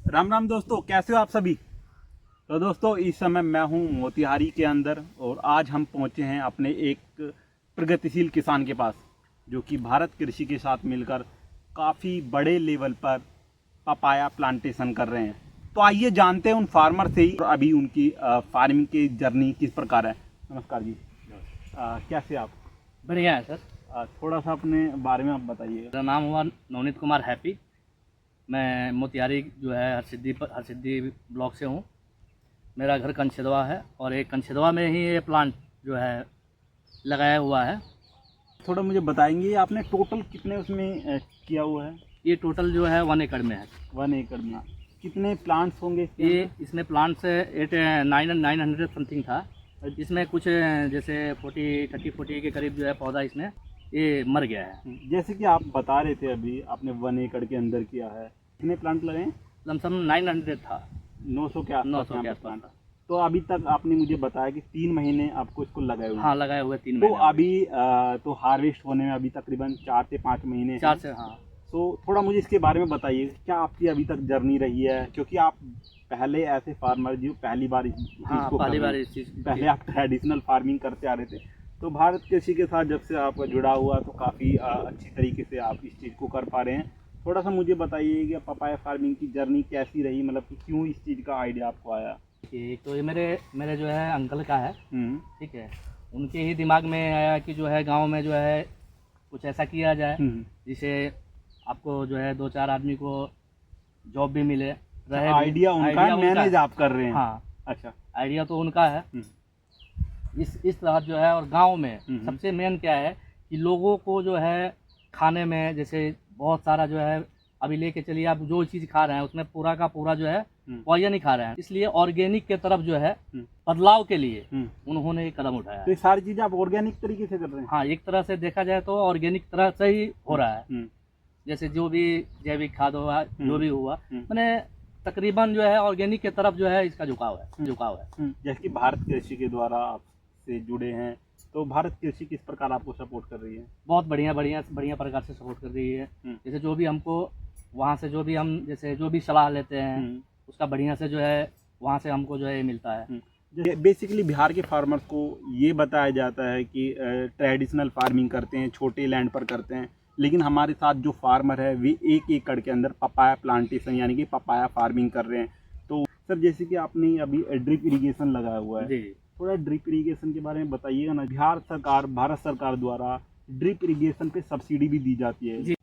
राम राम दोस्तों, कैसे हो आप सभी। तो दोस्तों, इस समय मैं हूं मोतिहारी के अंदर और आज हम पहुंचे हैं अपने एक प्रगतिशील किसान के पास, जो कि भारत कृषि के साथ मिलकर काफ़ी बड़े लेवल पर पपाया प्लांटेशन कर रहे हैं। तो आइए जानते हैं उन फार्मर से ही अभी उनकी फार्मिंग की जर्नी किस प्रकार है। नमस्कार जी, कैसे आप? बढ़िया है सर। थोड़ा सा अपने बारे में आप बताइए। मेरा नाम हुआ नवनीत कुमार हैप्पी। मैं मोतिहारी जो है हरसिद्धि ब्लॉक से हूँ। मेरा घर कंछेदवा है और एक कंछेदवा में ही ये प्लांट जो है लगाया हुआ है। थोड़ा मुझे बताएंगे आपने टोटल कितने उसमें किया हुआ है? ये टोटल जो है 1 एकड़ में है। 1 एकड़ में कितने प्लांट्स होंगे? ये इसमें प्लांट्स 900 समथिंग था। इसमें कुछ जैसे 40 के करीब जो है पौधा इसमें ये मर गया है। जैसे कि आप बता रहे थे अभी आपने 1 एकड़ के अंदर किया है, कितने प्लांट लगे? लमसम 900 था, 900 के आसपास प्लांट। तो अभी तक आपने मुझे बताया कि 3 महीने आपको इसको लगाए हुए। हाँ, लगाए हुए 3 तो महीने। अभी तो हार्वेस्ट होने में अभी तकरीबन 4 से 5 महीने 4 से, हाँ। तो थोड़ा मुझे इसके बारे में बताइए, क्या आपकी अभी तक जर्नी रही है? क्योंकि आप पहले ऐसे फार्मर जो पहली बार पहली बार इस चीज़, पहले आप ट्रेडिशनल फार्मिंग करते आ रहे थे, तो भारत कृषि के साथ जब से आप जुड़ा हुआ तो काफ़ी अच्छी तरीके से आप इस चीज़ को कर पा रहे हैं। थोड़ा सा मुझे बताइए कि पपाया फार्मिंग की जर्नी कैसी रही, मतलब कि क्यों इस चीज़ का आइडिया आपको आया? एक तो ये मेरे जो है अंकल का है, ठीक है। उनके ही दिमाग में आया कि जो है गांव में जो है कुछ ऐसा किया जाए जिसे आपको जो है 2-4 आदमी को जॉब भी मिले रहे। आइडिया उनका, मैनेज आप कर रहे हैं? हाँ, अच्छा, आइडिया तो उनका है। इस तरह जो है, और गांव में सबसे मेन क्या है कि लोगों को जो है खाने में जैसे बहुत सारा जो है अभी लेके चलिए आप जो चीज़ खा रहे हैं उसमें पूरा का पूरा जो है पॉइजन ही खा रहे हैं। इसलिए ऑर्गेनिक के तरफ जो है बदलाव के लिए उन्होंने एक कदम उठाया। तो ये सारी चीज़ें आप ऑर्गेनिक तरीके से कर रहे हैं? हाँ, एक तरह से देखा जाए तो ऑर्गेनिक तरह से ही हो रहा है। जैसे जो भी जैविक खाद हुआ, जो भी हुआ, मैंने तकरीबन जो है ऑर्गेनिक के तरफ जो है इसका झुकाव है। जैसे कि भारत कृषि के द्वारा आपसे जुड़े हैं, तो भारत कृषि किस प्रकार आपको सपोर्ट कर रही है? बहुत बढ़िया प्रकार से सपोर्ट कर रही है। जैसे जो भी हमको वहाँ से जो भी हम जैसे जो भी सलाह लेते हैं उसका बढ़िया से जो है वहाँ से हमको जो है मिलता है। बेसिकली बिहार के फार्मर्स को ये बताया जाता है कि ट्रेडिशनल फार्मिंग करते हैं, छोटे लैंड पर करते हैं, लेकिन हमारे साथ जो फार्मर है वे 1 एकड़ के अंदर पपाया प्लांटेशन यानी कि पपाया फार्मिंग कर रहे हैं। तो सर, जैसे कि आपने अभी ड्रिप इरिगेशन लगाया हुआ है, थोड़ा ड्रिप इरिगेशन के बारे में बताइएगा ना। भारत सरकार द्वारा ड्रिप इरिगेशन पे सब्सिडी भी दी जाती है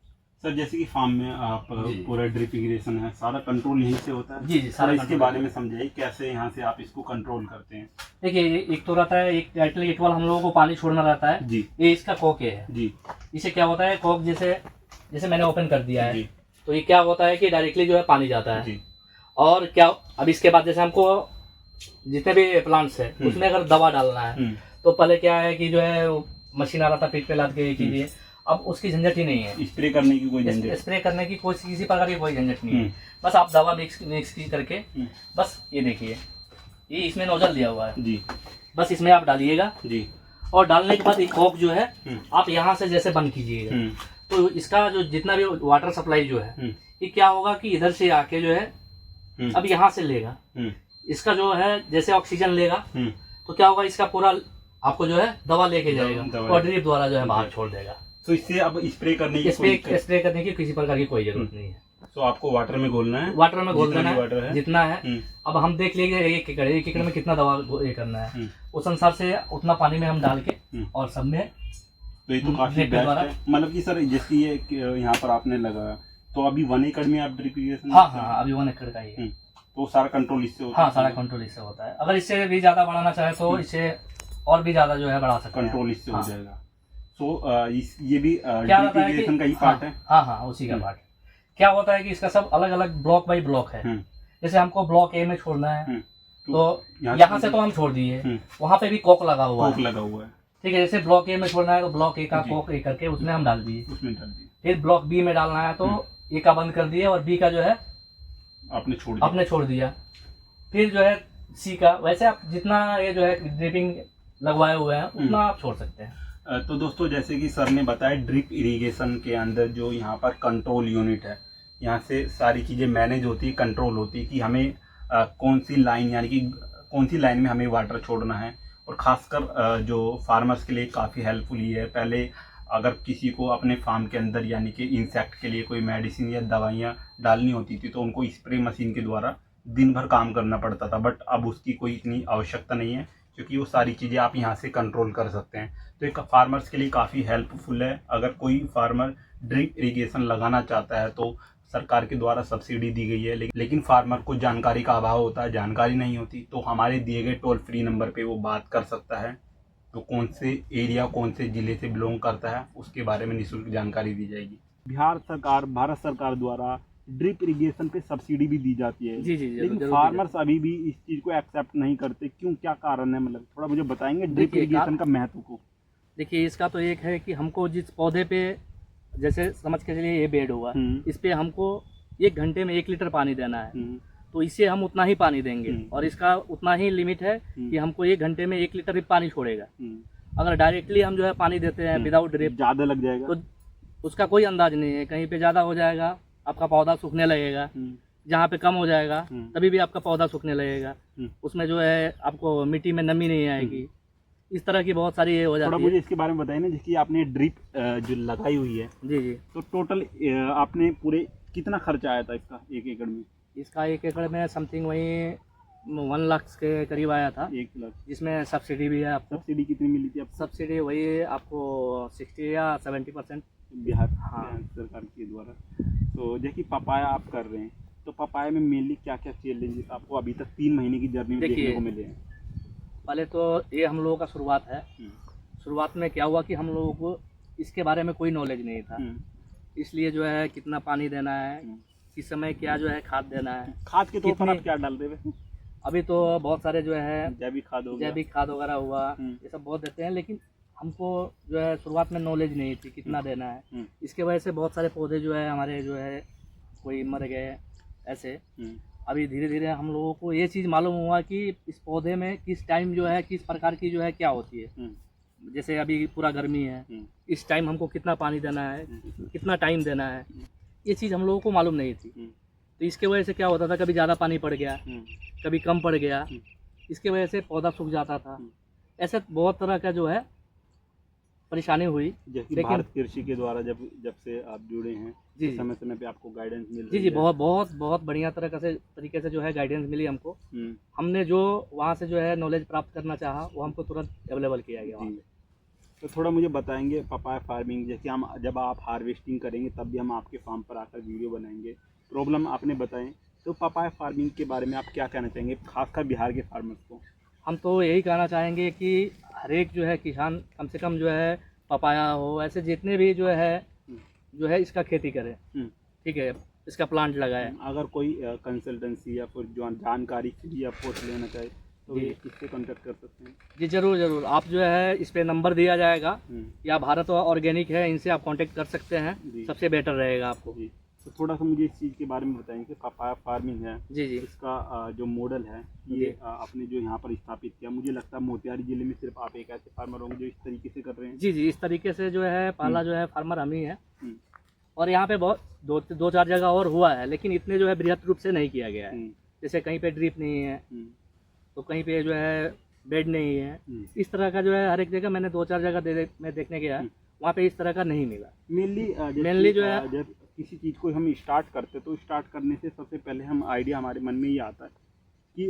सर। जैसे कि फार्म में आप पूरा ड्रिप इरिगेशन है, सारा कंट्रोल यहीं से होता है? जी, सारा। इसके बारे में समझाइए, कैसे यहाँ से आप इसको कंट्रोल करते हैं? देखिए, एक तो रहता है, एक डायरेक्टली केवल हम लोगों को पानी छोड़ना रहता है जी। ये इसका कॉक है जी। इसे क्या होता है, कॉक जैसे मैंने ओपन कर दिया है तो ये क्या होता है कि डायरेक्टली जो है पानी जाता है। और क्या अब इसके बाद जैसे हमको जितने भी प्लांट्स है उसमें अगर दवा डालना है तो पहले क्या है कि जो है मशीन आ रहा था पीठ पे लाद के कीजिए, अब उसकी झंझट ही नहीं है। स्प्रे करने की कोई झंझट? स्प्रे करने की किसी प्रकार की कोई झंझट नहीं है। बस आप दवा मिक्स की करके बस ये देखिए, ये इसमें नोजल दिया हुआ है जी, बस इसमें आप डालिएगा जी। और डालने के बाद एक कॉक जो है आप यहाँ से जैसे बंद कीजिएगा तो इसका जो जितना भी वाटर सप्लाई जो है ये क्या होगा कि इधर से आके जो है अब यहाँ से लेगा, इसका जो है जैसे ऑक्सीजन लेगा तो क्या होगा, इसका पूरा आपको जो है दवा लेके जाएगा और ड्रिप द्वारा जो है बाहर छोड़ देगा। तो इससे अब स्प्रे करने की किसी प्रकार की कोई जरूरत नहीं है। तो आपको वाटर में घोलना है? वाटर में घोल देना है जितना है। अब हम देख लेंगे 1 एकड़ में कितना दवा ये करना है, उस अनुसार से उतना पानी में हम डाल के और सब में। तो ये तो काफी बेस्ट है। मतलब कि सर, जैसे ये यहाँ पर आपने लगाया तो अभी 1 एकड़ में आप ड्रिप इरिगेशन? हाँ, अभी 1 एकड़ का ही है। तो सारा कंट्रोल इससे होता है? हाँ, सारा कंट्रोल इससे होता है। अगर इससे भी ज्यादा बढ़ाना चाहे तो इससे और भी ज्यादा जो है बढ़ा सकते हैं, कंट्रोल इससे हो जाएगा। तो ये भी ड्रिप इरिगेशन का ही पार्ट है? हाँ, उसी का पार्ट। क्या होता है कि इसका सब अलग अलग ब्लॉक बाई ब्लॉक है। जैसे हमको ब्लॉक ए में छोड़ना है तो यहाँ से तो हम छोड़ दिए, वहाँ पे भी कॉक लगा हुआ है, ठीक है। जैसे ब्लॉक ए में छोड़ना है तो ब्लॉक ए का कॉक ए करके उसमें हम डाल दिए। फिर ब्लॉक बी में डालना है तो ए का बंद कर दिए और बी का जो है आपने छोड़ दिया। फिर जो है सी का, वैसे आप जितना ये जो है ड्रिपिंग लगवाए हुए हैं उतना आप छोड़ सकते हैं। तो दोस्तों, जैसे कि सर ने बताया ड्रिप इरिगेशन के अंदर जो यहाँ पर कंट्रोल यूनिट है, यहाँ से सारी चीज़ें मैनेज होती है, कंट्रोल होती है कि हमें कौन सी लाइन यानी कि कौन सी लाइन में हमें वाटर छोड़ना है। और ख़ासकर जो फार्मर्स के लिए काफ़ी हेल्पफुल ही है। पहले अगर किसी को अपने फार्म के अंदर यानी कि इंसेक्ट के लिए कोई मेडिसिन या दवाइयाँ डालनी होती थी तो उनको स्प्रे मशीन के द्वारा दिन भर काम करना पड़ता था, बट अब उसकी कोई इतनी आवश्यकता नहीं है क्योंकि वो सारी चीज़ें आप यहाँ से कंट्रोल कर सकते हैं। तो एक फार्मर्स के लिए काफ़ी हेल्पफुल है। अगर कोई फार्मर ड्रिप इरिगेशन लगाना चाहता है तो सरकार के द्वारा सब्सिडी दी गई है, लेकिन फार्मर को जानकारी का अभाव होता है, जानकारी नहीं होती, तो हमारे दिए गए टोल फ्री नंबर पे वो बात कर सकता है। तो कौन से एरिया कौन से ज़िले से बिलोंग करता है उसके बारे में निःशुल्क जानकारी दी जाएगी। बिहार सरकार, भारत सरकार द्वारा ड्रिप इरिगेशन पे सब्सिडी भी दी जाती है। जी जी, लेकिन फार्मर्स अभी भी इस चीज़ को एक्सेप्ट नहीं करते, क्यों, क्या कारण है? मतलब थोड़ा मुझे बताएंगे ड्रिप इरिगेशन का महत्व को। देखिए, इसका तो एक है कि हमको जिस पौधे पे, जैसे समझ के चलिए ये बेड हुआ, इस पे हमको 1 घंटे में 1 लीटर पानी देना है, तो इसे हम उतना ही पानी देंगे और इसका उतना ही लिमिट है कि हमको 1 घंटे में 1 लीटर ही पानी छोड़ेगा। अगर डायरेक्टली हम जो है पानी देते हैं विदाउट ड्रिप, ज़्यादा लग जाएगा तो उसका कोई अंदाज नहीं है, कहीं पे ज़्यादा हो जाएगा, आपका पौधा सूखने लगेगा, जहाँ पे कम हो जाएगा तभी भी आपका पौधा सूखने लगेगा, उसमें जो है आपको मिट्टी में नमी नहीं आएगी। इस तरह की बहुत सारी ये हो जाती है। थोड़ा मुझे इसके बारे में बताइए ना, जिसकी आपने ड्रिप जो लगाई हुई है। जी जी। तो टोटल आपने पूरे कितना खर्चा आया था इसका 1 एकड़ में? इसका 1 एकड़ में समथिंग वही 1 लाख के करीब आया था। 1 लाख, जिसमें सब्सिडी भी है आपको। सब्सिडी कितनी मिली थी आपको? सब्सिडी वही आपको 60 या 70% बिहार हाँ सरकार के द्वारा। तो जैसे पपाया आप कर रहे हैं, तो पपाया में मेनली क्या क्या चैलेंजेस आपको अभी तक 3 महीने की जर्नी में देखने को मिले हैं? पहले तो ये हम लोगों का शुरुआत है। शुरुआत में क्या हुआ कि हम लोगों को इसके बारे में कोई नॉलेज नहीं था, इसलिए जो है कितना पानी देना है, किस समय क्या जो है खाद देना है। खाद के तौर पर आप क्या डाल रहे हैं? अभी तो बहुत सारे जो है जैविक खाद वगैरह हुआ, ये सब बहुत देते हैं, लेकिन हमको जो है शुरुआत में नॉलेज नहीं थी कितना देना है। इसके वजह से बहुत सारे पौधे जो है हमारे जो है कोई मर गए ऐसे। अभी धीरे धीरे हम लोगों को ये चीज़ मालूम हुआ कि इस पौधे में किस टाइम जो है किस प्रकार की जो है क्या होती है। जैसे अभी पूरा गर्मी है, इस टाइम हमको कितना पानी देना है, कितना टाइम देना है, ये चीज़ हम लोगों को मालूम नहीं थी। तो इसके वजह से क्या होता था, कभी ज़्यादा पानी पड़ गया, कभी कम पड़ गया, इसके वजह से पौधा सूख जाता था। ऐसे बहुत तरह का जो है परेशानी हुई। लेकिन भारत कृषि के द्वारा जब से आप जुड़े हैं, जी समय समय पे आपको गाइडेंस मिल रही है। जी बहुत बढ़िया तरीके से जो है गाइडेंस मिली हमको। हमने जो वहाँ से जो है नॉलेज प्राप्त करना चाहा वो हमको तुरंत अवेलेबल किया गया। तो थोड़ा मुझे बताएंगे पपाया फार्मिंग, जैसे हम जब आप हार्वेस्टिंग करेंगे तब भी हम आपके फार्म पर आकर वीडियो बनाएंगे, प्रॉब्लम आपने बताएं, तो पपाया फार्मिंग के बारे में आप क्या कहना चाहेंगे खासकर बिहार के फार्मर्स को? हम तो यही कहना चाहेंगे कि हर एक जो है किसान कम से कम जो है पपाया हो, ऐसे जितने भी जो है इसका खेती करें, ठीक है, इसका प्लांट लगाए। अगर कोई कंसल्टेंसी या फिर जो जानकारी के लिए आपको लेना चाहे तो ये किससे कांटेक्ट कर सकते हैं? जी जरूर, आप जो है इस पे नंबर दिया जाएगा या भारत ऑर्गेनिक है, इनसे आप कांटेक्ट कर सकते हैं, सबसे बेटर रहेगा आपको। तो थोड़ा सा मुझे इस चीज़ के बारे में बताएंगे कि पपाया फार्मिंग है जी इसका जो मॉडल है ये आपने जो यहाँ पर स्थापित किया, मुझे लगता है मोतिहारी जिले में सिर्फ आप एक ऐसे फार्मर होंगे जो इस तरीके से कर रहे हैं। जी इस तरीके से जो है पहला जो है फार्मर हम ही है, और यहाँ पे बहुत 2-4 जगह और हुआ है, लेकिन इतने जो है बृहद रूप से नहीं किया गया है। जैसे कहीं पे ड्रिप नहीं है, तो कहीं पे जो है बेड नहीं है, इस तरह का जो है हर एक जगह मैंने 2-4 जगह मैं देखने गया, वहाँ पे इस तरह का नहीं मिला। मेनली जो है जब किसी चीज़ को हम स्टार्ट करते तो स्टार्ट करने से सबसे पहले हम आइडिया हमारे मन में ये आता है कि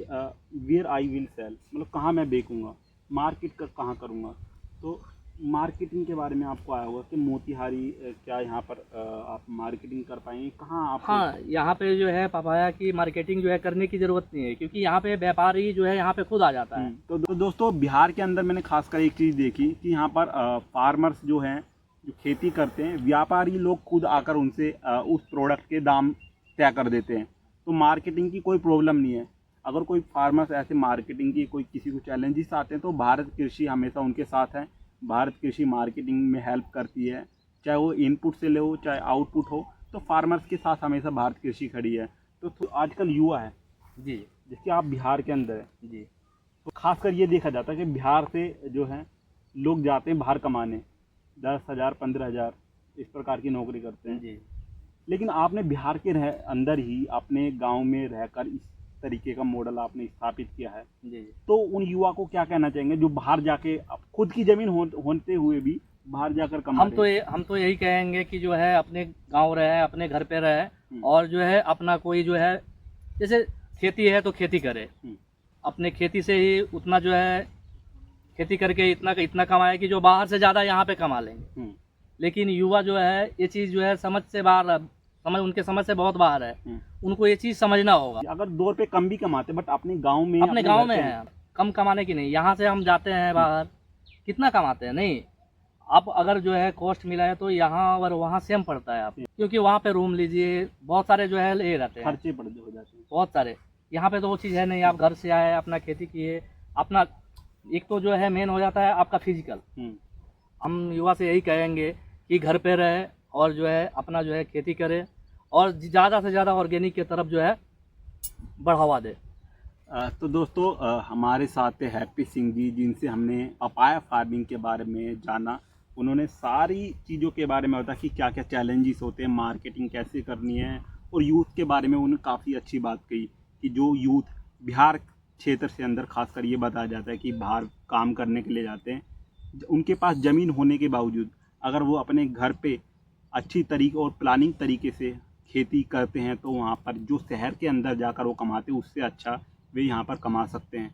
वेयर आई विल सेल, मतलब कहाँ मैं बेचूँगा, मार्केट का कहाँ करूँगा। तो मार्केटिंग के बारे में आपको आया होगा कि मोतिहारी क्या यहाँ पर आप मार्केटिंग कर पाएंगे, कहाँ आप? हाँ, यहाँ पे जो है पपाया की मार्केटिंग जो है करने की ज़रूरत नहीं है, क्योंकि यहाँ पे व्यापारी जो है यहाँ पे खुद आ जाता है। तो दोस्तों बिहार के अंदर मैंने खासकर एक चीज़ देखी कि यहाँ पर फार्मर्स जो हैं जो खेती करते हैं, व्यापारी लोग खुद आकर उनसे उस प्रोडक्ट के दाम तय कर देते हैं। तो मार्केटिंग की कोई प्रॉब्लम नहीं है। अगर कोई फार्मर्स ऐसे मार्केटिंग की कोई किसी को चैलेंजेस आते हैं तो भारत कृषि हमेशा उनके साथ है। भारत कृषि मार्केटिंग में हेल्प करती है, चाहे वो इनपुट से ले हो चाहे आउटपुट हो, तो फार्मर्स के साथ हमेशा भारत कृषि खड़ी है। तो आजकल युवा है जी, जिसके आप बिहार के अंदर है जी, तो खासकर ये देखा जाता है कि बिहार से जो है लोग जाते हैं बाहर कमाने, 10,000 15,000 इस प्रकार की नौकरी करते हैं जी। लेकिन आपने बिहार के अंदर ही अपने गांव में रहकर इस तरीके का मॉडल आपने स्थापित किया है, जी। तो उन युवा को क्या कहना चाहेंगे जो बाहर जाके खुद की जमीन होते हुए भी बाहर जाकर कमा रहे हैं? हम तो यही कहेंगे कि जो है अपने गांव रहे, अपने घर पे रहे, और जो है अपना कोई जो है जैसे खेती है तो खेती करे, अपने खेती से ही उतना जो है खेती करके इतना कमाए कि जो बाहर से ज़्यादा यहाँ पे कमा लेंगे। लेकिन युवा जो है ये चीज़ जो है समझ से बाहर, उनके समझ से बहुत बाहर है। उनको ये चीज़ समझना होगा। अगर 2 रुपये कम भी कमाते बट अपने गांव में है, कम कमाने की नहीं। यहाँ से हम जाते हैं बाहर, कितना कमाते हैं नहीं। आप अगर जो है कॉस्ट मिला है तो यहाँ और वहाँ सेम पड़ता है आप, क्योंकि वहाँ पे रूम लीजिए, बहुत सारे जो है ले रहते हैं, खर्चे हो जाते हैं बहुत सारे। यहाँ पे तो वो चीज़ है नहीं, आप घर से आए, अपना खेती किए, अपना एक तो जो है मेन हो जाता है आपका फिजिकल। हम युवा से यही कहेंगे कि घर पे रहे और जो है अपना जो है खेती करे और ज़्यादा से ज़्यादा ऑर्गेनिक की तरफ जो है बढ़ावा दे। तो दोस्तों हमारे साथ है हैप्पी सिंह जी, जिनसे हमने पपाया फार्मिंग के बारे में जाना। उन्होंने सारी चीज़ों के बारे में बताया कि क्या क्या चैलेंजेस होते हैं, मार्केटिंग कैसे करनी है, और यूथ के बारे में उन्होंने काफ़ी अच्छी बात कही कि जो यूथ बिहार क्षेत्र से अंदर खासकर ये बताया जाता है कि बाहर काम करने के लिए जाते हैं, उनके पास ज़मीन होने के बावजूद अगर वो अपने घर पे अच्छी तरीके और प्लानिंग तरीके से खेती करते हैं तो वहाँ पर जो शहर के अंदर जाकर वो कमाते हैं उससे अच्छा वे यहाँ पर कमा सकते हैं।